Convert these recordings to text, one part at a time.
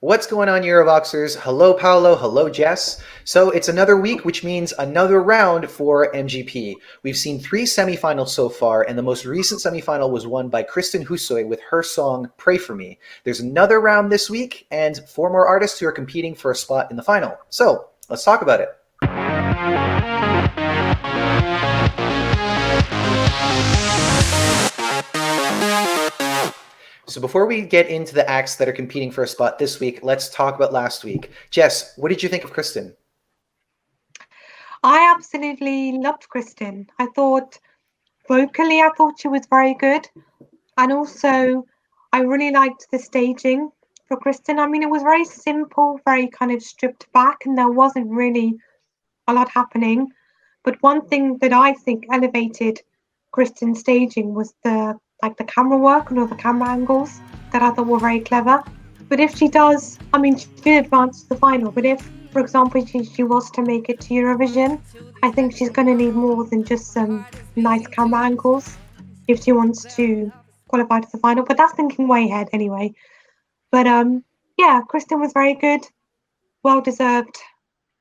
What's going on, Eurovoxers? Hello, Paolo. Hello, Jess. So it's another week, which means another round for MGP. We've seen three semifinals so far, and the most recent semifinal was won by Kristen Hussoy with her song "Pray for Me." There's another round this week, and four more artists who are competing for a spot in the final. So let's talk about it. So before we get into the acts that are competing for a spot this week, let's talk about last week. Jess, what did you think of Kristen? I absolutely loved Kristen. I thought vocally, I thought she was very good. And also, I really liked the staging for Kristen. I mean, it was very simple, very kind of stripped back, and there wasn't really a lot happening. But one thing that I think elevated Kristen's staging was the camera work and all the camera angles that I thought were very clever. But if she does, I mean, she did advance to the final, but if, for example, she was to make it to Eurovision, I think she's going to need more than just some nice camera angles if she wants to qualify to the final. But that's thinking way ahead anyway. But yeah, Kristen was very good, well-deserved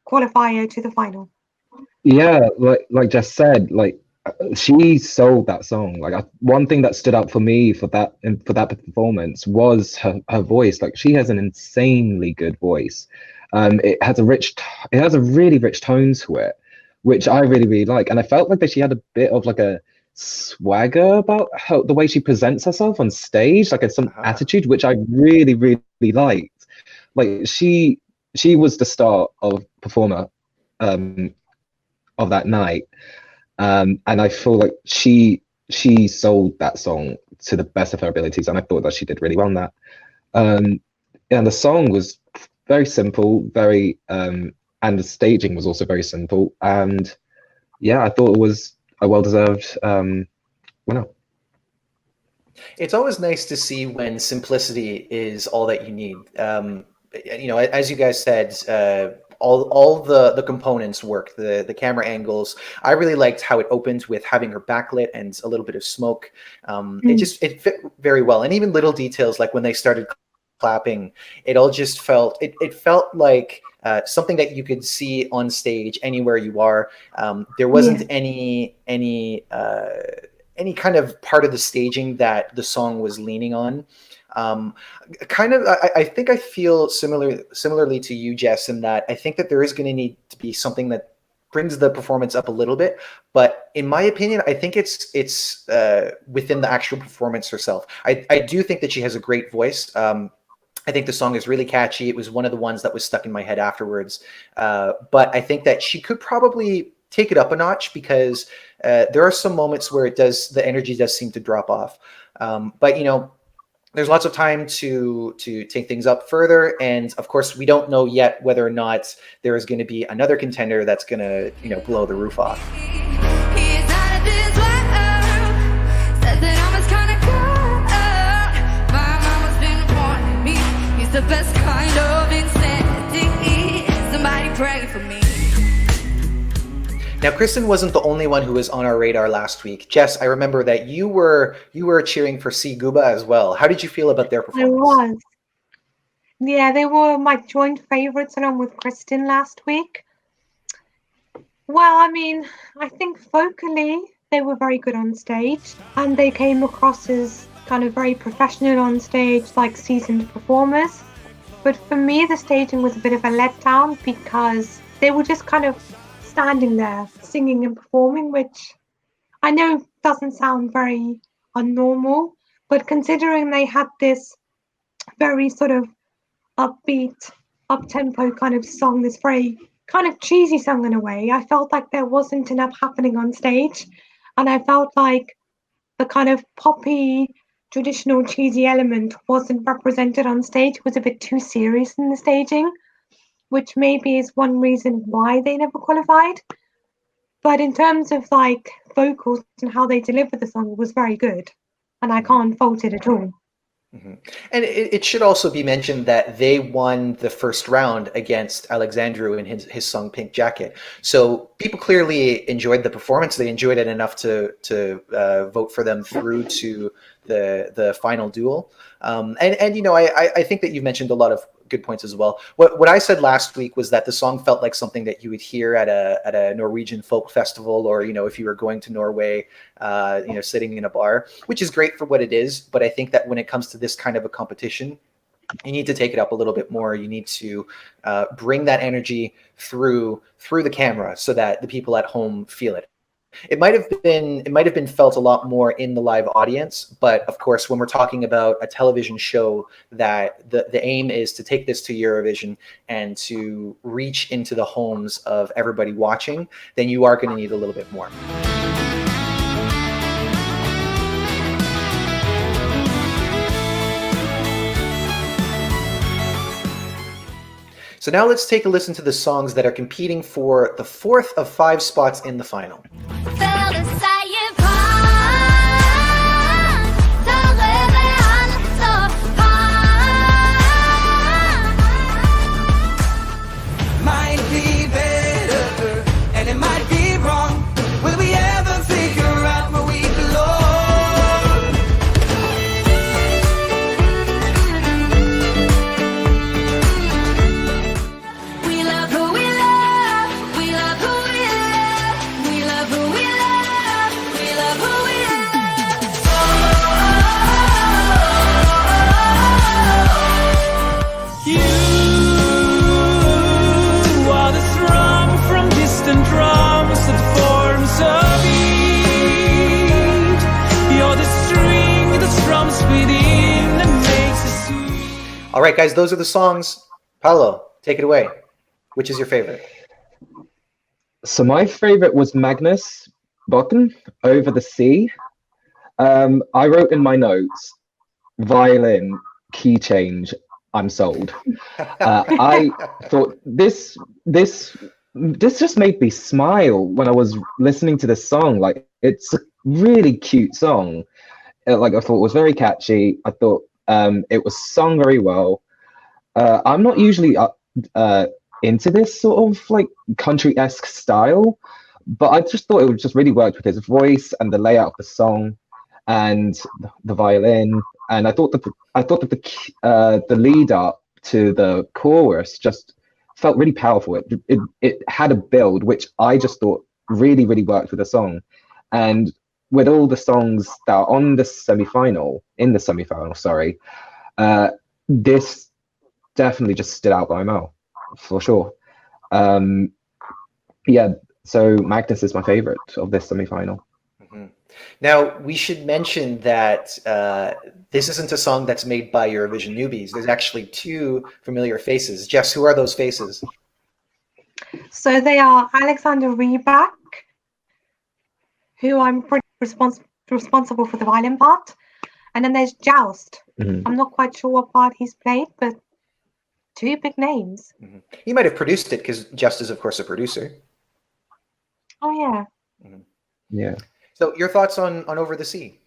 qualifier to the final. Yeah, like Jess said, she sold that song. One thing that stood out for me for that performance was her voice. Like, she has an insanely good voice. It has a really rich tone to it, which I really like. And I felt like that she had a bit of like a swagger about the way she presents herself on stage, like some attitude, which I really liked. Like, she was the star of performer of that night. And I feel like she sold that song to the best of her abilities, and I thought that she did really well on that. And the song was very simple, and the staging was also very simple. And yeah, I thought it was a well-deserved winner. It's always nice to see when simplicity is all that you need. As you guys said, all the components work. The camera angles. I really liked how it opened with having her backlit and a little bit of smoke. It fit very well, and even little details like when they started clapping, it all just felt it felt like something that you could see on stage anywhere you are. There wasn't any kind of part of the staging that the song was leaning on. I think I feel similarly to you, Jess, in that I think that there is going to need to be something that brings the performance up a little bit. But in my opinion, I think it's within the actual performance herself. I do think that she has a great voice. I think the song is really catchy. It was one of the ones that was stuck in my head afterwards. But I think that she could probably take it up a notch, because there are some moments where the energy does seem to drop off. But there's lots of time to take things up further, and of course we don't know yet whether or not there is going to be another contender that's going to blow the roof off. The best kind of insanity. Somebody pray for me. Now, Kristen wasn't the only one who was on our radar last week. Jess, I remember that you were cheering for C. Guba as well. How did you feel about their performance? I was. Yeah, they were my joint favourites along with Kristen last week. Well, I mean, I think vocally they were very good on stage, and they came across as kind of very professional on stage, like seasoned performers. But for me, the staging was a bit of a letdown, because they were just kind of standing there singing and performing, which I know doesn't sound very unnormal, but considering they had this very sort of upbeat, up-tempo kind of song, this very kind of cheesy song in a way, I felt like there wasn't enough happening on stage, and I felt like the kind of poppy, traditional cheesy element wasn't represented on stage. It was a bit too serious in the staging, which maybe is one reason why they never qualified. But in terms of like vocals and how they delivered the song, it was very good, and I can't fault it at all. Mm-hmm. And it should also be mentioned that they won the first round against Alexandru in his song Pink Jacket. So people clearly enjoyed the performance. They enjoyed it enough to vote for them through to the final duel. I think that you've mentioned a lot of good points as well. What I said last week was that the song felt like something that you would hear at a Norwegian folk festival, or if you were going to Norway, sitting in a bar, which is great for what it is. But I think that when it comes to this kind of a competition, you need to take it up a little bit more. You need to bring that energy through the camera so that the people at home feel it. It might have been felt a lot more in the live audience, but of course, when we're talking about a television show, that the aim is to take this to Eurovision and to reach into the homes of everybody watching, then you are going to need a little bit more. So now let's take a listen to the songs that are competing for the 4th of 5 spots in the final. All right, guys, those are the songs. Paolo, take it away. Which is your favorite? So my favorite was Magnus Botten, Over the Sea. I wrote in my notes, violin, key change, I'm sold. I thought this just made me smile when I was listening to this song. Like, it's a really cute song. Like, I thought it was very catchy. I thought it was sung very well. I'm not usually into this sort of like country-esque style, but I just thought it would just really work with his voice and the layout of the song and the violin. And I thought that the lead up to the chorus just felt really powerful. It had a build which I just thought really worked with the song. And with all the songs that are on the semi-final, sorry, this definitely just stood out by a mile, for sure. Yeah, so Magnus is my favorite of this semi-final. Mm-hmm. Now, we should mention that this isn't a song that's made by Eurovision newbies. There's actually 2 familiar faces. Jess, who are those faces? So they are Alexander Rybak, who I'm pretty responsible for the violin part. And then there's Joust. Mm-hmm. I'm not quite sure what part he's played, but 2 big names. Mm-hmm. He might have produced it, because Joust is, of course, a producer. Oh, yeah. Mm-hmm. Yeah. So your thoughts on Over the Sea?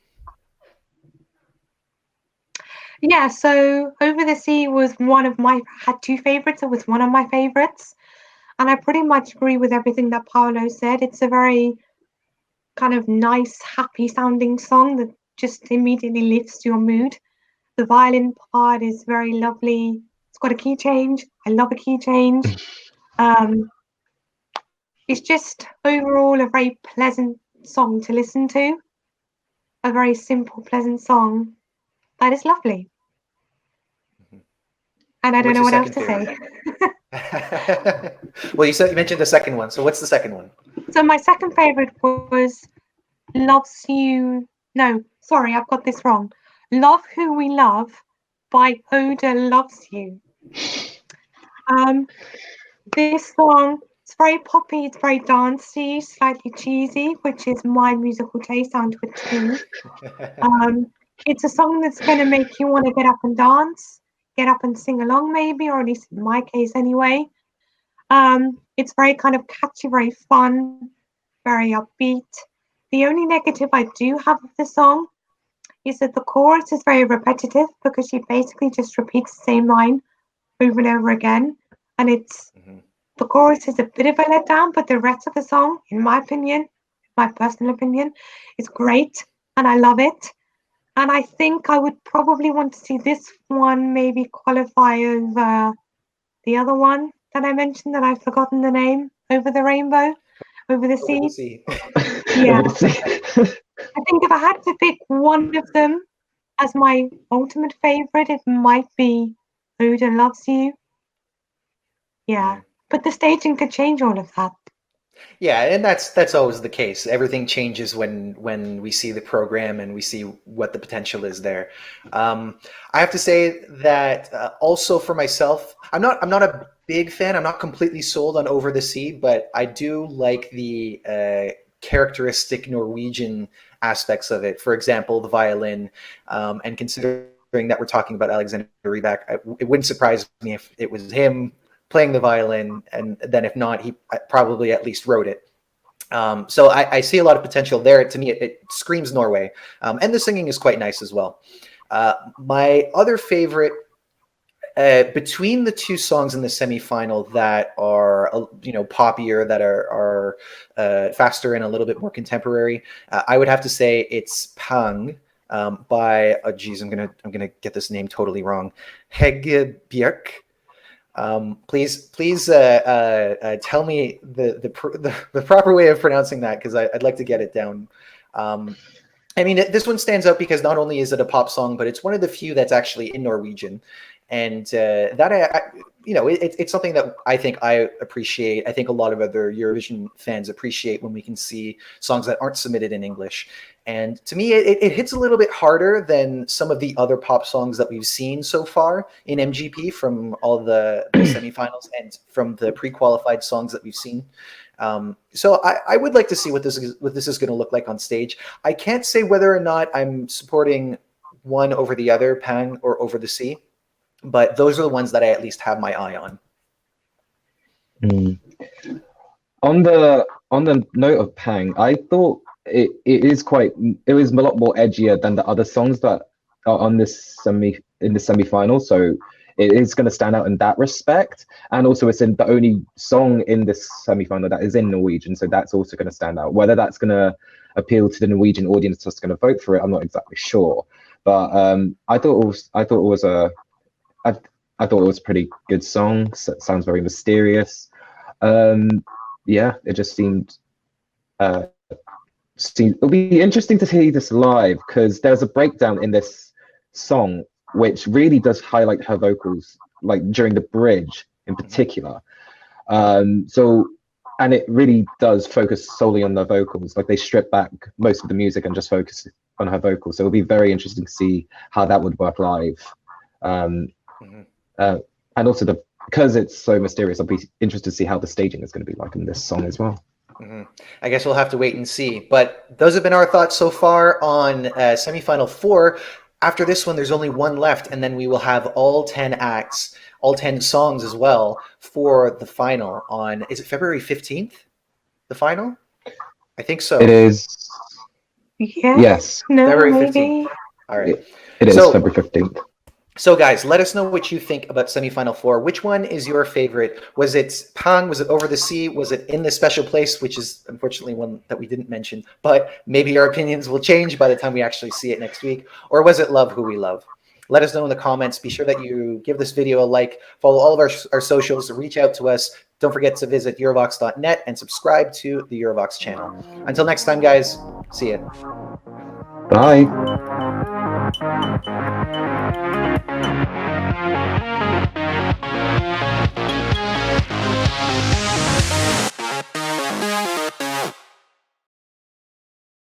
Yeah, so Over the Sea was had 2 favorites. It was one of my favorites. And I pretty much agree with everything that Paolo said. It's a very kind of nice, happy sounding song that just immediately lifts your mood. The violin part is very lovely. It's got a key change. I love a key change. It's just overall a very pleasant song to listen to. A very simple, pleasant song that is lovely. Mm-hmm. And I don't know what else to say. Well, you mentioned the second one. So what's the second one? So my second favorite was Loves You. No, sorry, I've got this wrong. Love Who We Love by Oda Loves You. This song, it's very poppy, it's very dancey, slightly cheesy, which is my musical taste down to a T. It's a song that's going to make you want to get up and dance, get up and sing along maybe, or at least in my case anyway. It's very kind of catchy, very fun, very upbeat. The only negative I do have of the song is that the chorus is very repetitive, because she basically just repeats the same line over and over again. And the chorus is a bit of a letdown, but the rest of the song, in my opinion, my personal opinion, is great. And I love it. And I think I would probably want to see this one maybe qualify over the other one that I mentioned that I've forgotten the name, Over the Rainbow, Over the Sea. See. Yeah. Let's see. I think if I had to pick one of them as my ultimate favorite, it might be Oda Loves You. Yeah. But the staging could change all of that. Yeah, and that's always the case. Everything changes when we see the program and we see what the potential is there. I have to say that also for myself, I'm not a big fan. I'm not completely sold on Over the Sea, but I do like the characteristic Norwegian aspects of it. For example, the violin, and considering that we're talking about Alexander Rybak, it wouldn't surprise me if it was him playing the violin, and then if not, he probably at least wrote it. So I see a lot of potential there. To me, it screams Norway, and the singing is quite nice as well. My other favorite between the two songs in the semifinal that are poppier, that are faster and a little bit more contemporary, I would have to say it's Pang by geez, I'm gonna get this name totally wrong, Hege Björk. Please tell me the proper way of pronouncing that, because I'd like to get it down. I mean, this one stands out because not only is it a pop song, but it's one of the few that's actually in Norwegian, and it's something that I think I appreciate. I think a lot of other Eurovision fans appreciate when we can see songs that aren't submitted in English. And to me, it hits a little bit harder than some of the other pop songs that we've seen so far in MGP from all the semifinals and from the pre-qualified songs that we've seen. So I would like to see what this is going to look like on stage. I can't say whether or not I'm supporting one over the other, Pang or Over the Sea, but those are the ones that I at least have my eye on. On the note of Pang, I thought it was a lot more edgier than the other songs that are on this semi-final. So it is going to stand out in that respect, and also it's in the only song in this semi-final that is in Norwegian, so that's also going to stand out. Whether that's going to appeal to the Norwegian audience that's going to vote for it, I'm not exactly sure. But I thought it was a pretty good song. It sounds very mysterious. Yeah, it just seemed. It'll be interesting to see this live, because there's a breakdown in this song which really does highlight her vocals, like during the bridge in particular. And it really does focus solely on the vocals. Like they strip back most of the music and just focus on her vocals. So it'll be very interesting to see how that would work live. And also because it's so mysterious, I'll be interested to see how the staging is going to be like in this song as well. I guess we'll have to wait and see. But those have been our thoughts so far on semifinal 4. After this one, there's only one left, and then we will have all 10 acts, all 10 songs as well for the final on, is it February 15th, the final? I think so. It is. Yeah. Yes. No, February maybe. 15th. All right. It is February 15th. So guys, let us know what you think about semifinal 4. Which one is your favorite? Was it Pang? Was it Over the Sea? Was it In the Special Place, which is unfortunately one that we didn't mention, but maybe our opinions will change by the time we actually see it next week? Or was it Love Who We Love? Let us know in the comments. Be sure that you give this video a like, follow all of our socials, reach out to us. Don't forget to visit eurovoxx.net and subscribe to the Eurovoxx channel. Until next time, guys, see ya. Bye.